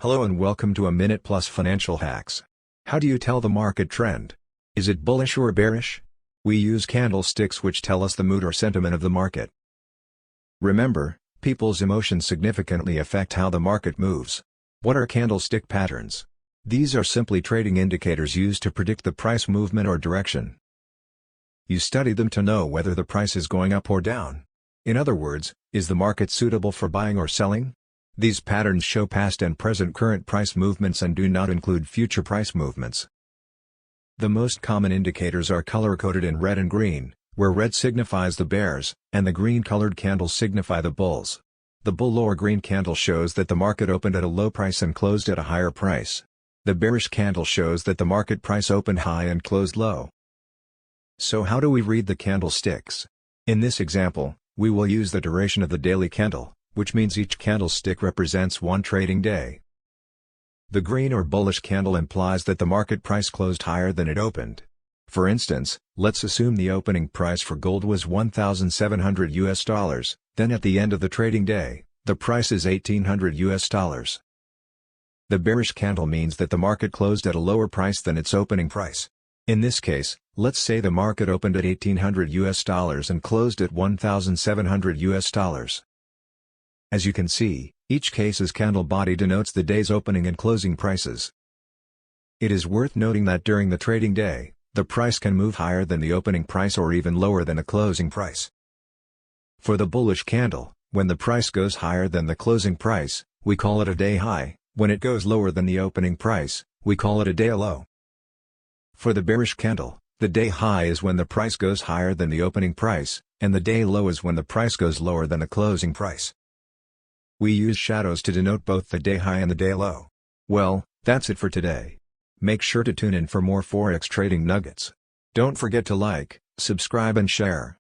Hello and welcome to a Minute Plus Financial Hacks. How do you tell the market trend? Is it bullish or bearish? We use candlesticks which tell us the mood or sentiment of the market. Remember, people's emotions significantly affect how the market moves. What are candlestick patterns? These are simply trading indicators used to predict the price movement or direction. You study them to know whether the price is going up or down. In other words, is the market suitable for buying or selling? These patterns show past and present current price movements and do not include future price movements. The most common indicators are color-coded in red and green, where red signifies the bears, and the green-colored candles signify the bulls. The bull or green candle shows that the market opened at a low price and closed at a higher price. The bearish candle shows that the market price opened high and closed low. So how do we read the candlesticks? In this example, we will use the duration of the daily candle, which means each candlestick represents one trading day. The green or bullish candle implies that the market price closed higher than it opened. For instance, let's assume the opening price for gold was $1,700, then at the end of the trading day, the price is $1,800. The bearish candle means that the market closed at a lower price than its opening price. In this case, let's say the market opened at $1,800 and closed at $1,700. As you can see, each case's candle body denotes the day's opening and closing prices. It is worth noting that during the trading day, the price can move higher than the opening price or even lower than a closing price. For the bullish candle, when the price goes higher than the closing price, we call it a day high. When it goes lower than the opening price, we call it a day low. For the bearish candle, the day high is when the price goes higher than the opening price, and the day low is when the price goes lower than the closing price. We use shadows to denote both the day high and the day low. Well, that's it for today. Make sure to tune in for more Forex trading nuggets. Don't forget to like, subscribe and share.